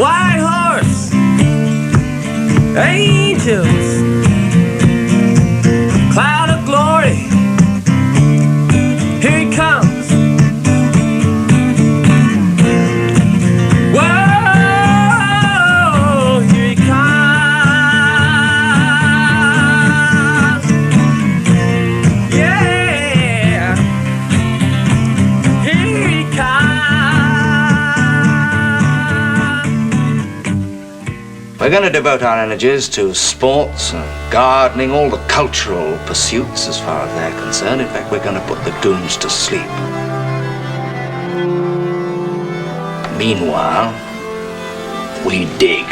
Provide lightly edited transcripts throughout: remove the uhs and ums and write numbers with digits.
white horse, angels, cloud of glory, here he comes. Whoa, here he comes. Yeah, here he comes. We're going to devote our energies to sports and gardening, all the cultural pursuits as far as they're concerned. In fact, we're going to put the goons to sleep. Meanwhile, we dig.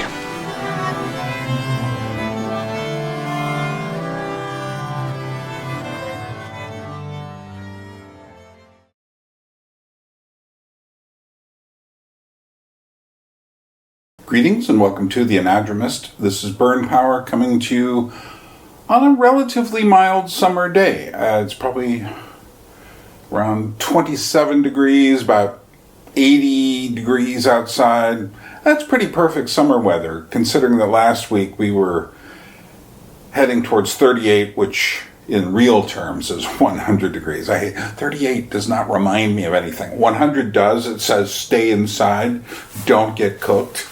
Greetings and welcome to the Anadromist. This is Byrne Power coming to you on a relatively mild summer day. It's probably around 27 degrees, about 80 degrees outside. That's pretty perfect summer weather, considering that last week we were heading towards 38, which in real terms is 100 degrees. 38 does not remind me of anything. 100 does. It says stay inside, don't get cooked.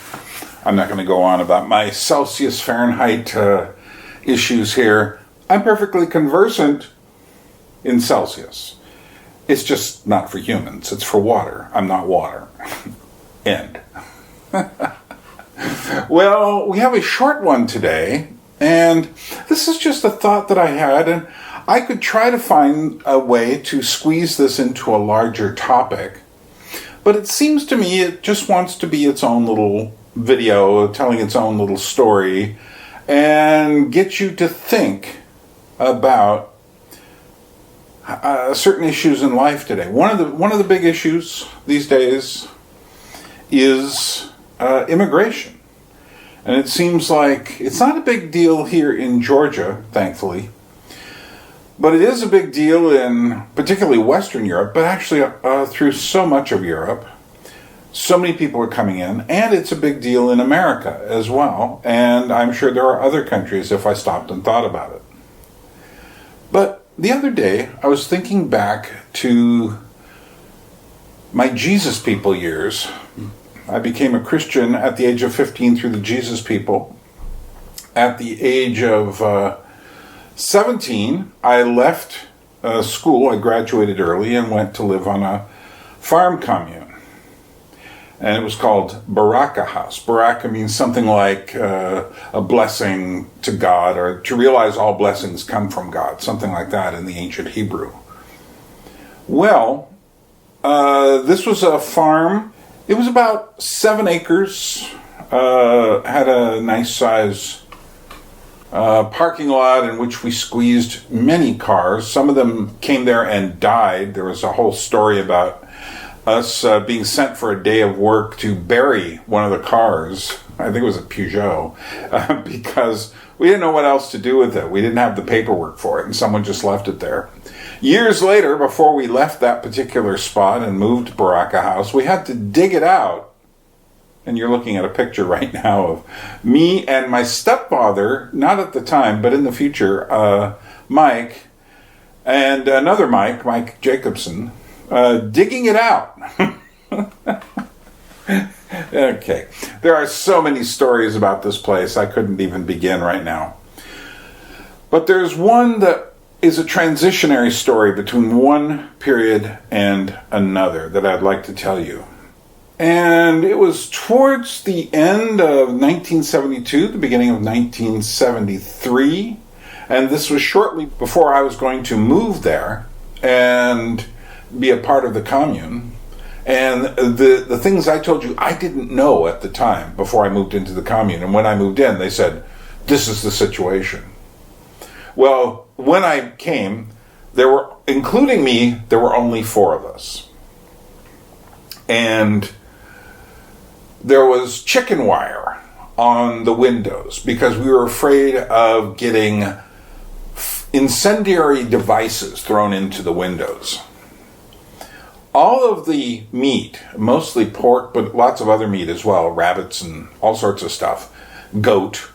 I'm not going to go on about my Celsius Fahrenheit issues here. I'm perfectly conversant in Celsius. It's just not for humans. It's for water. I'm not water. End. Well, we have a short one today, and this is just a thought that I had, and I could try to find a way to squeeze this into a larger topic, but it seems to me it just wants to be its own little video, telling its own little story, and get you to think about certain issues in life today. One of the big issues these days is immigration, and it seems like it's not a big deal here in Georgia, thankfully, but it is a big deal in particularly Western Europe, but actually through so much of Europe. So many people are coming in, and it's a big deal in America as well, and I'm sure there are other countries if I stopped and thought about it. But the other day, I was thinking back to my Jesus People years. I became a Christian at the age of 15 through the Jesus People. At the age of 17, I left school. I graduated early and went to live on a farm commune. And it was called Baraka House. Baraka means something like a blessing to God, or to realize all blessings come from God, something like that in the ancient Hebrew. Well, this was a farm. It was about 7 acres, had a nice size parking lot in which we squeezed many cars. Some of them came there and died. There was a whole story about us being sent for a day of work to bury one of the cars. I think it was a Peugeot, because we didn't know what else to do with it. We didn't have the paperwork for it, and someone just left it there. Years later, before we left that particular spot and moved to Baraka House, we had to dig it out. And you're looking at a picture right now of me and my stepfather, not at the time, but in the future, Mike, and another Mike Jacobson, digging it out. Okay. There are so many stories about this place, I couldn't even begin right now. But there's one that is a transitionary story between one period and another that I'd like to tell you. And it was towards the end of 1972, the beginning of 1973, and this was shortly before I was going to move there and be a part of the commune. And the things I told you I didn't know at the time before I moved into the commune. And when I moved in, they said, this is the situation. Well, when I came, including me, there were only 4 of us. And there was chicken wire on the windows because we were afraid of getting incendiary devices thrown into the windows. all of the meat, mostly pork, but lots of other meat as well, rabbits and all sorts of stuff, goat,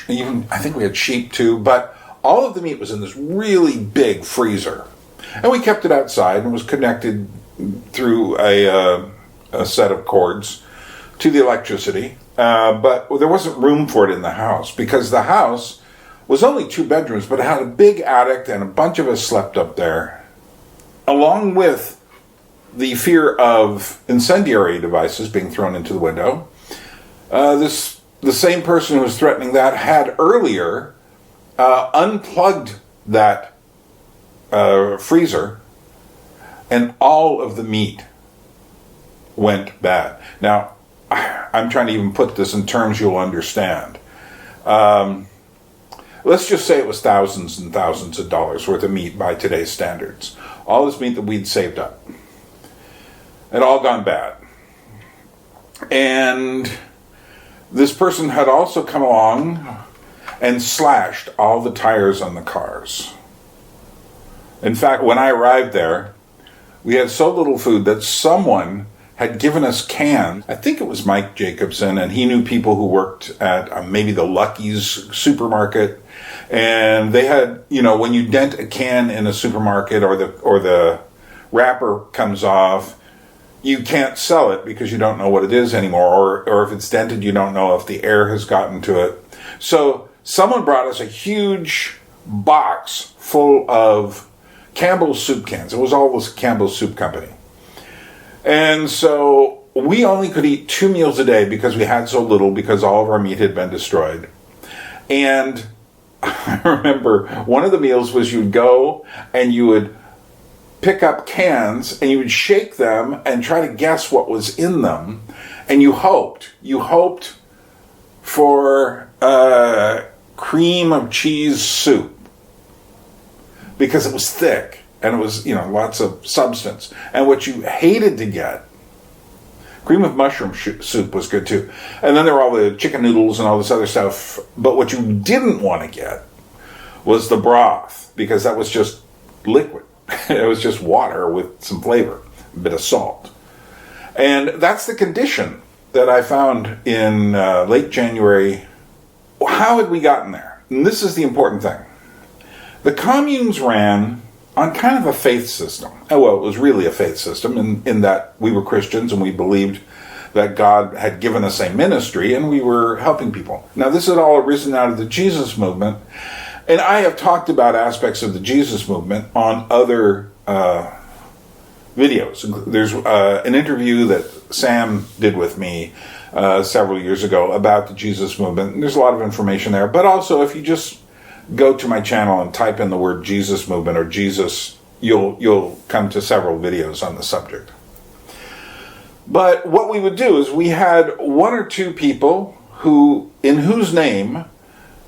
even I think we had sheep too, but all of the meat was in this really big freezer. And we kept it outside and was connected through a set of cords to the electricity. But there wasn't room for it in the house because the house was only 2 bedrooms, but it had a big attic and a bunch of us slept up there. Along with the fear of incendiary devices being thrown into the window, the same person who was threatening that had earlier unplugged that freezer, and all of the meat went bad. Now, I'm trying to even put this in terms you'll understand. Let's just say it was thousands and thousands of dollars worth of meat by today's standards. All this meat that we'd saved up. It all gone bad. And this person had also come along and slashed all the tires on the cars. In fact, when I arrived there, we had so little food that someone had given us cans. I think it was Mike Jacobson, and he knew people who worked at maybe the Lucky's supermarket. And they had, when you dent a can in a supermarket or the wrapper comes off, you can't sell it because you don't know what it is anymore. Or if it's dented, you don't know if the air has gotten to it. So someone brought us a huge box full of Campbell's soup cans. It was always Campbell's Soup Company. And so we only could eat 2 meals a day because we had so little, because all of our meat had been destroyed. And I remember one of the meals was you'd go and you would pick up cans and you would shake them and try to guess what was in them. And you hoped for cream of cheese soup because it was thick and it was, lots of substance. And what you hated to get, cream of mushroom soup was good too. And then there were all the chicken noodles and all this other stuff. But what you didn't want to get was the broth, because that was just liquid. It was just water with some flavor, a bit of salt. And that's the condition that I found in late January. How had we gotten there? And this is the important thing. The communes ran on kind of a faith system. Well, it was really a faith system in that we were Christians and we believed that God had given us a ministry and we were helping people. Now, this had all arisen out of the Jesus movement, and I have talked about aspects of the Jesus movement on other videos. There's an interview that Sam did with me several years ago about the Jesus movement, and there's a lot of information there. But also, if you just go to my channel and type in the word Jesus movement or Jesus, you'll come to several videos on the subject. But what we would do is we had 1 or 2 people in whose name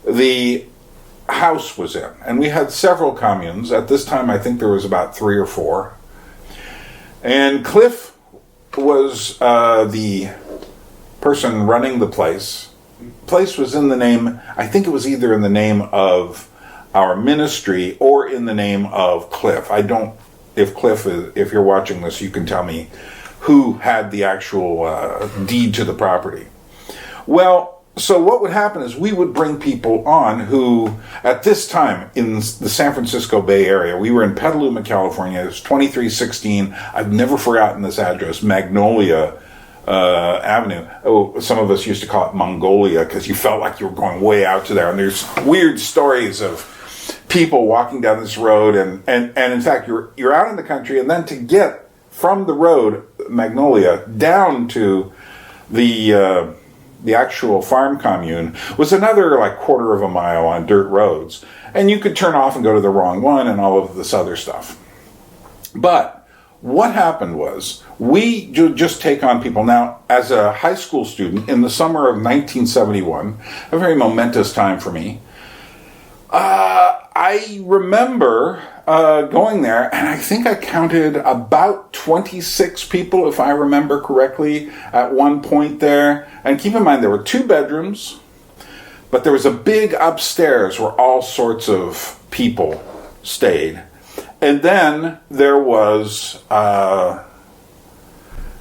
the house was in. And we had several communes. At this time, I think there was about 3 or 4. And Cliff was the person running the place. Place was in the name, I think it was either in the name of our ministry or in the name of Cliff. If you're watching this, you can tell me who had the actual deed to the property. Well, so what would happen is we would bring people on who, at this time in the San Francisco Bay Area, we were in Petaluma, California. It was 2316. I've never forgotten this address, Magnolia Avenue. Oh, some of us used to call it Mongolia because you felt like you were going way out to there. And there's weird stories of people walking down this road, and in fact, you're out in the country, and then to get from the road, Magnolia, down to the actual farm commune was another like quarter of a mile on dirt roads. And you could turn off and go to the wrong one and all of this other stuff. But what happened was we just take on people. Now, as a high school student in the summer of 1971, a very momentous time for me, I remember going there, and I think I counted about 26 people, if I remember correctly, at one point there. And keep in mind, there were 2 bedrooms, but there was a big upstairs where all sorts of people stayed. And then there was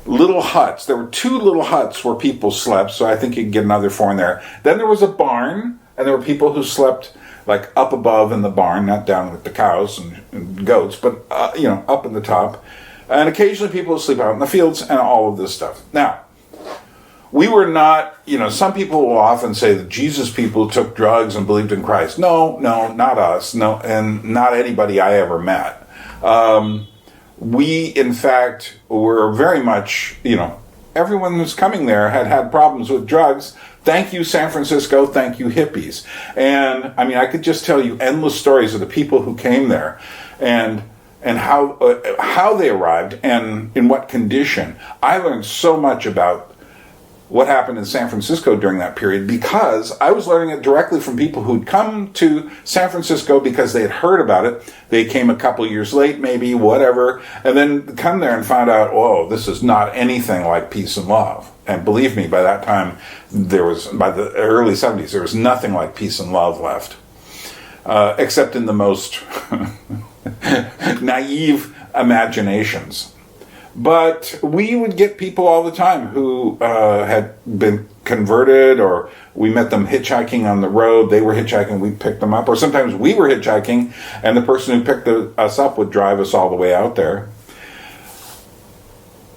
little huts. There were 2 little huts where people slept, so I think you could get another 4 in there. Then there was a barn, and there were people who slept like up above in the barn, not down with the cows and goats, but up in the top. And occasionally people would sleep out in the fields and all of this stuff. Now, we were not, some people will often say that Jesus people took drugs and believed in Christ. No, not us. No, and not anybody I ever met. We, in fact, were very much, everyone who's coming there had problems with drugs. Thank you, San Francisco. Thank you, hippies. And, I could just tell you endless stories of the people who came there and how they arrived and in what condition. I learned so much about what happened in San Francisco during that period because I was learning it directly from people who'd come to San Francisco because they had heard about it. They came a couple years late, maybe, whatever, and then come there and found out, whoa, this is not anything like peace and love. And believe me, by that time, by the early 70s, there was nothing like peace and love left, except in the most naive imaginations. But we would get people all the time who had been converted, or we met them hitchhiking on the road. They were hitchhiking, we picked them up. Or sometimes we were hitchhiking, and the person who picked us up would drive us all the way out there.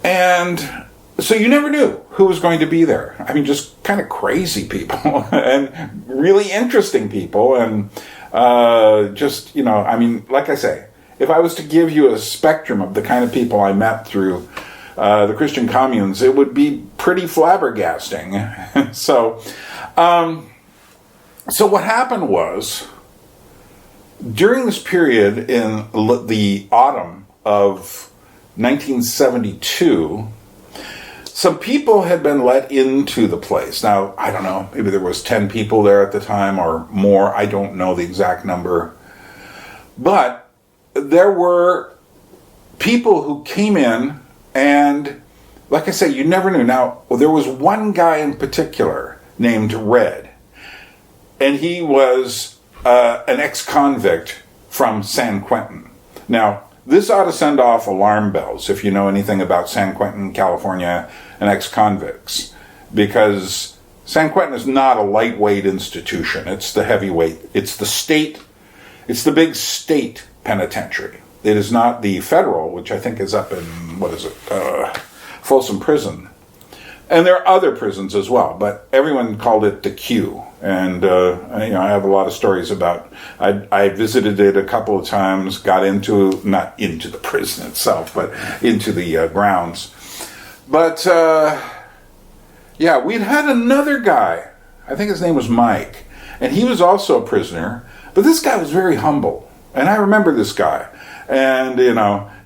And so you never knew who was going to be there. Just kind of crazy people and really interesting people. And like I say, if I was to give you a spectrum of the kind of people I met through the Christian communes, it would be pretty flabbergasting. So what happened was, during this period in the autumn of 1972, some people had been let into the place. Now, I don't know, maybe there was 10 people there at the time or more. I don't know the exact number. But there were people who came in, and like I say, you never knew. Now, there was one guy in particular named Red, and he was an ex-convict from San Quentin. Now, this ought to send off alarm bells if you know anything about San Quentin, California, and ex-convicts, because San Quentin is not a lightweight institution. It's the heavyweight. It's the state. It's the big state penitentiary. It is not the federal, which I think is up in, Folsom Prison. And there are other prisons as well, but everyone called it the Q. And I have a lot of stories about. I visited it a couple of times, not into the prison itself, but into the grounds. But we'd had another guy. I think his name was Mike, and he was also a prisoner. But this guy was very humble. And I remember this guy. And,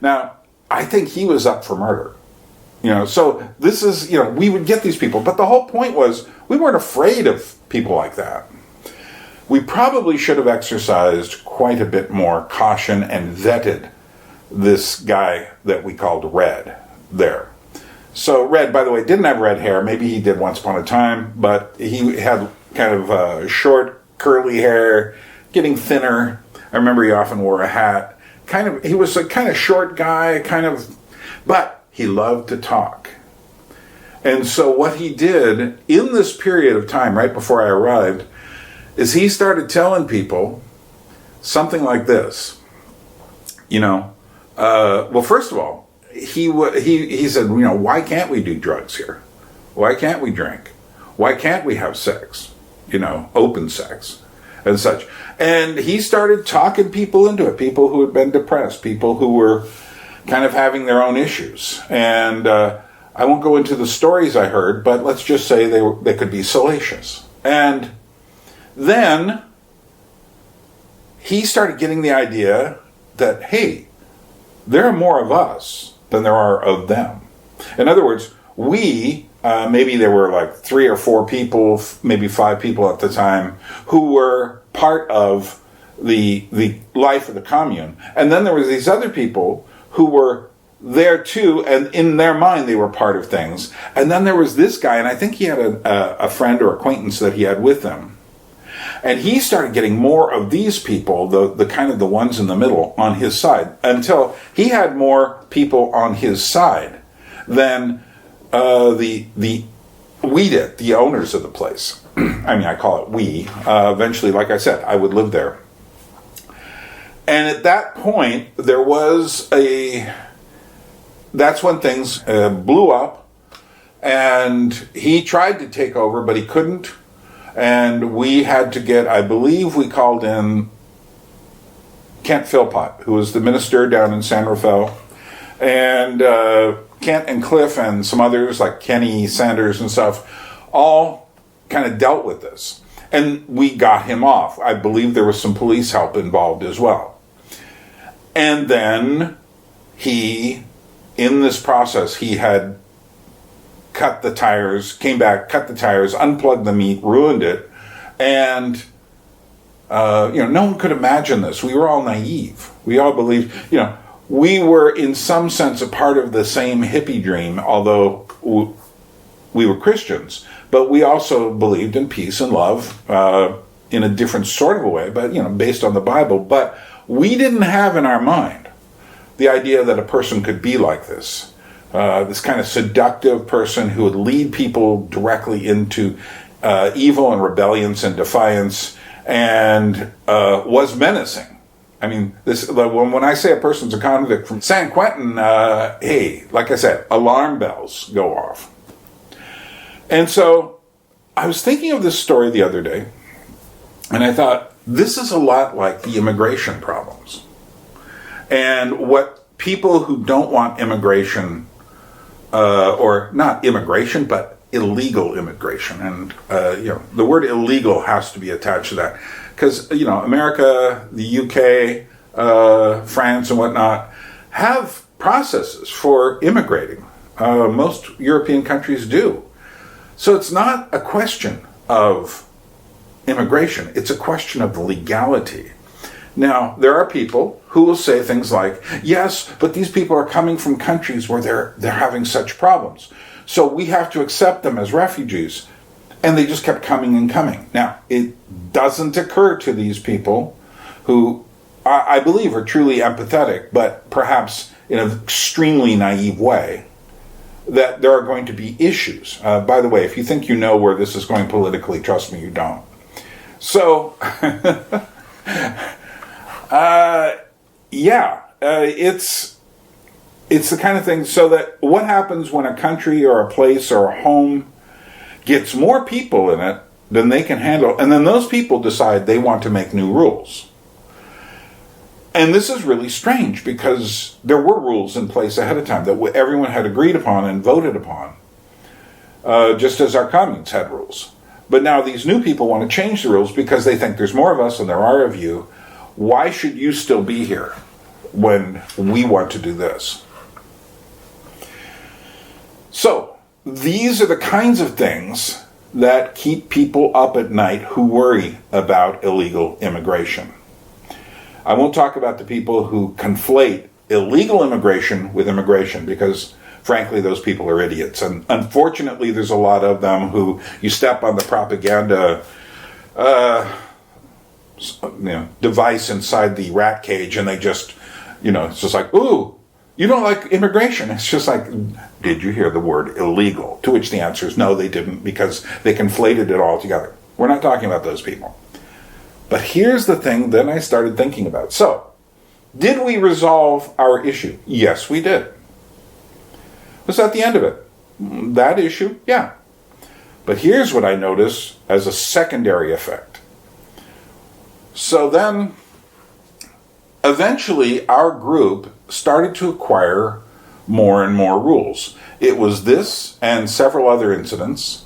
now, I think he was up for murder. So this is, we would get these people. But the whole point was, we weren't afraid of people like that. We probably should have exercised quite a bit more caution and vetted this guy that we called Red there. So Red, by the way, didn't have red hair. Maybe he did once upon a time. But he had kind of short, curly hair, getting thinner. I remember he often wore a hat. He was a kind of short guy, but he loved to talk. And so what he did in this period of time, right before I arrived, is he started telling people something like this. Well, first of all, he said, why can't we do drugs here? Why can't we drink? Why can't we have sex? Open sex and such. And he started talking people into it, people who had been depressed, people who were kind of having their own issues. And I won't go into the stories I heard, but let's just say they could be salacious. And then he started getting the idea that, hey, there are more of us than there are of them. In other words, maybe there were like 3 or 4 people, maybe 5 people at the time, who were part of the life of the commune. And then there was these other people who were there too, and in their mind they were part of things. And then there was this guy, and I think he had a friend or acquaintance that he had with him. And he started getting more of these people, the kind of the ones in the middle, on his side, until he had more people on his side than we did, the owners of the place. I mean, I call it we. Eventually, like I said, I would live there. And at that point, that's when things blew up, and he tried to take over, but he couldn't. And we had to get, I believe we called in Kent Philpott, who was the minister down in San Rafael, and Kent and Cliff and some others like Kenny Sanders and stuff, all kind of dealt with this. And we got him off. I believe there was some police help involved as well. And then in this process, he had cut the tires, came back, cut the tires, unplugged the meat, ruined it. And, no one could imagine this. We were all naive. We all believed, we were in some sense a part of the same hippie dream, although we were Christians. But we also believed in peace and love in a different sort of a way, but, based on the Bible. But we didn't have in our mind the idea that a person could be like this. This kind of seductive person who would lead people directly into evil and rebellions and defiance, and was menacing. I mean, when I say a person's a convict from San Quentin, hey, like I said, alarm bells go off. And so I was thinking of this story the other day, and I thought, this is a lot like the immigration problems. And what people who don't want immigration, or not immigration, but illegal immigration, and the word illegal has to be attached to that, because America, the UK, France, and whatnot have processes for immigrating. Most European countries do. So it's not a question of immigration, it's a question of legality. Now, there are people who will say things like, yes, but these people are coming from countries where they're having such problems, so we have to accept them as refugees. And they just kept coming and coming. Now, it doesn't occur to these people, who I believe are truly empathetic, but perhaps in an extremely naive way, that there are going to be issues. By the way, if you think you know where this is going politically, trust me, you don't. So, it's the kind of thing, so that what happens when a country or a place or a home gets more people in it than they can handle, and then those people decide they want to make new rules. And this is really strange, because there were rules in place ahead of time that everyone had agreed upon and voted upon, just as our communes had rules. But now these new people want to change the rules because they think there's more of us than there are of you. Why should you still be here when we want to do this? So, these are the kinds of things that keep people up at night who worry about illegal immigration. I won't talk about the people who conflate illegal immigration with immigration, because frankly those people are idiots. And unfortunately there's a lot of them who you step on the propaganda device inside the rat cage, and they just, it's just like, ooh, you don't like immigration. It's just like, did you hear the word illegal? To which the answer is no, they didn't, because they conflated it all together. We're not talking about those people. But here's the thing that I started thinking about. So, did we resolve our issue? Yes, we did. Was that the end of it? That issue? Yeah. But here's what I noticed as a secondary effect. So then, eventually, our group started to acquire more and more rules. It was this and several other incidents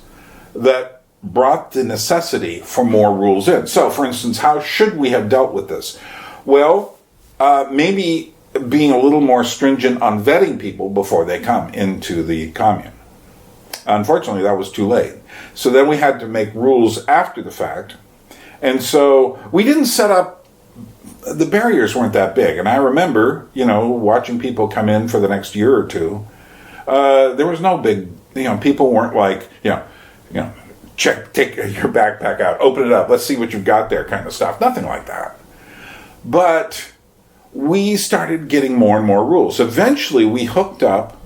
that brought the necessity for more rules in. So, for instance, how should we have dealt with this? Well, maybe being a little more stringent on vetting people before they come into the commune. Unfortunately, that was too late. So then we had to make rules after the fact. And so we didn't set up, the barriers weren't that big. And I remember, watching people come in for the next year or two. There was no big, people weren't like, check, take your backpack out, open it up, let's see what you've got there kind of stuff. Nothing like that. But we started getting more and more rules. Eventually, we hooked up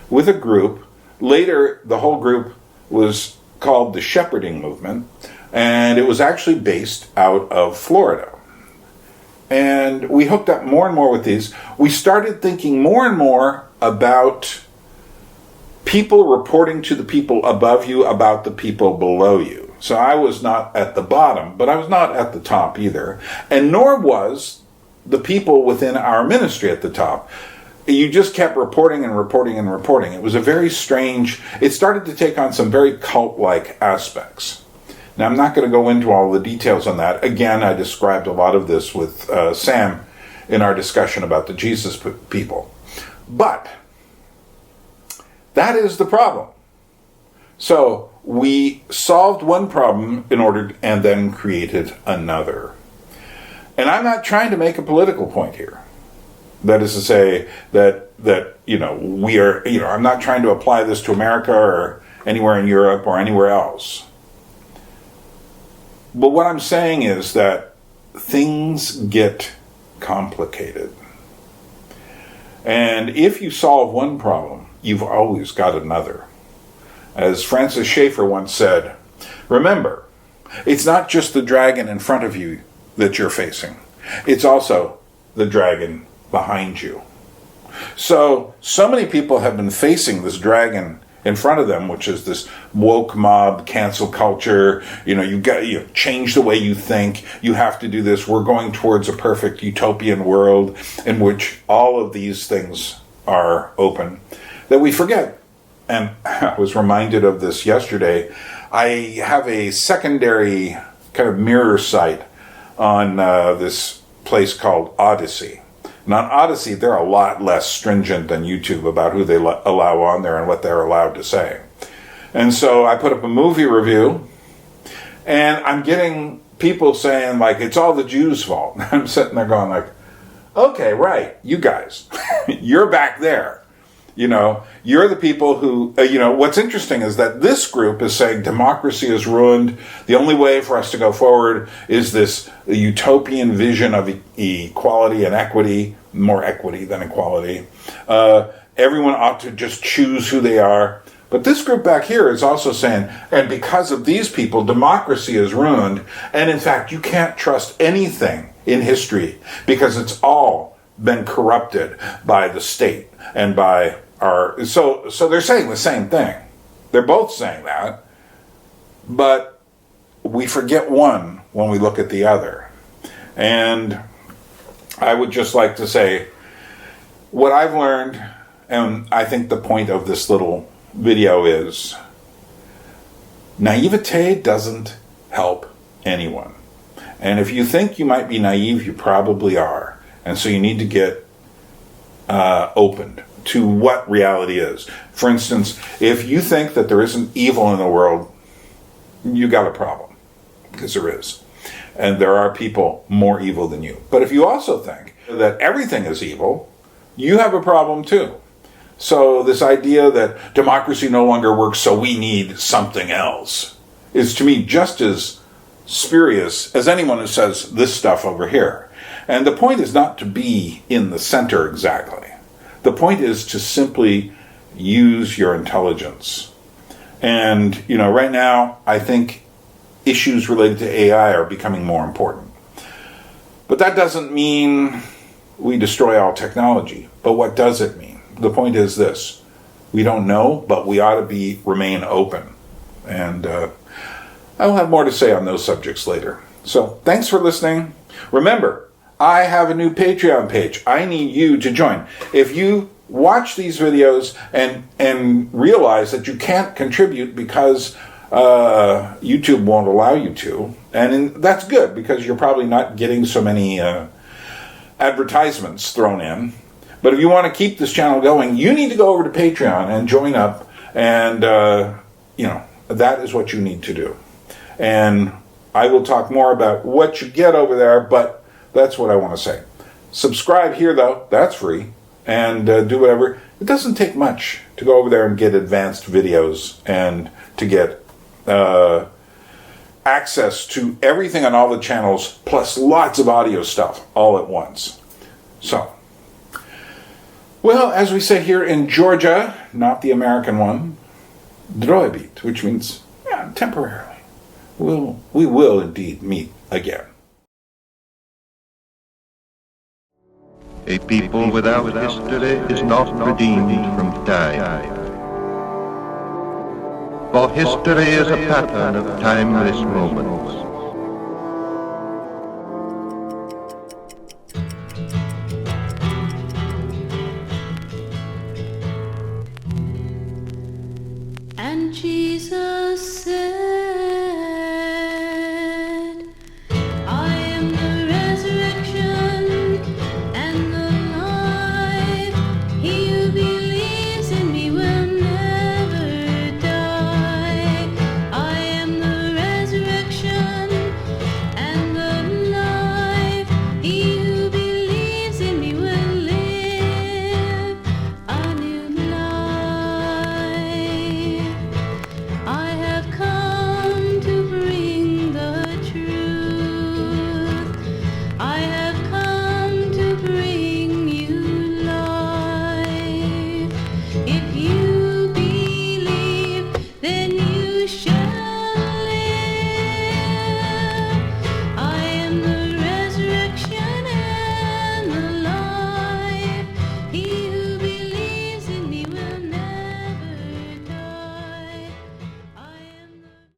with a group Later, the whole group was called the Shepherding Movement, and it was actually based out of Florida. And we hooked up more and more with these. We started thinking more and more about people reporting to the people above you about the people below you. So I was not at the bottom, but I was not at the top either. And nor was the people within our ministry at the top. You just kept reporting and reporting and reporting. It was a very strange, it started to take on some very cult-like aspects. Now, I'm not going to go into all the details on that. Again, I described a lot of this with Sam in our discussion about the Jesus people. But that is the problem. So we solved one problem and then created another. And I'm not trying to make a political point here. That is to say that we are, I'm not trying to apply this to America or anywhere in Europe or anywhere else. But what I'm saying is that things get complicated. And if you solve one problem, you've always got another. As Francis Schaeffer once said, remember, it's not just the dragon in front of you that you're facing. It's also the dragon behind you. So many people have been facing this dragon in front of them, which is this woke mob, cancel culture. You change the way you think. You have to do this. We're going towards a perfect utopian world in which all of these things are open, that we forget. And I was reminded of this yesterday. I have a secondary kind of mirror site on this place called Odyssey. And on Odyssey, they're a lot less stringent than YouTube about who they allow on there and what they're allowed to say. And so I put up a movie review, and I'm getting people saying, like, it's all the Jews' fault. I'm sitting there going, like, okay, right, you guys, you're back there. You're the people who, what's interesting is that this group is saying democracy is ruined. The only way for us to go forward is this utopian vision of equality and equity, more equity than equality. Everyone ought to just choose who they are. But this group back here is also saying, and because of these people, democracy is ruined. And in fact, you can't trust anything in history because it's all been corrupted by the state and by our... So they're saying the same thing. They're both saying that. But we forget one when we look at the other. And I would just like to say, what I've learned, and I think the point of this little video is, naivete doesn't help anyone. And if you think you might be naive, you probably are. And so you need to get opened to what reality is. For instance, if you think that there isn't evil in the world, you got a problem, because there is. And there are people more evil than you. But if you also think that everything is evil, you have a problem too. So this idea that democracy no longer works, so we need something else, is to me just as spurious as anyone who says this stuff over here. And the point is not to be in the center exactly. The point is to simply use your intelligence. And, right now, I think issues related to AI are becoming more important. But that doesn't mean we destroy all technology. But what does it mean? The point is this: we don't know, but we ought to remain open. And I'll have more to say on those subjects later. So thanks for listening. Remember, I have a new Patreon page. I need you to join. If you watch these videos and realize that you can't contribute because YouTube won't allow you to, and that's good because you're probably not getting so many advertisements thrown in. But if you want to keep this channel going, you need to go over to Patreon and join up. And, that is what you need to do. And I will talk more about what you get over there, but that's what I want to say. Subscribe here, though. That's free. And do whatever. It doesn't take much to go over there and get advanced videos and to get access to everything on all the channels, plus lots of audio stuff all at once. So, well, as we say here in Georgia, not the American one, droibit, which means temporarily. We will indeed meet again. A people without history is not redeemed from time. For history is a pattern of timeless moments.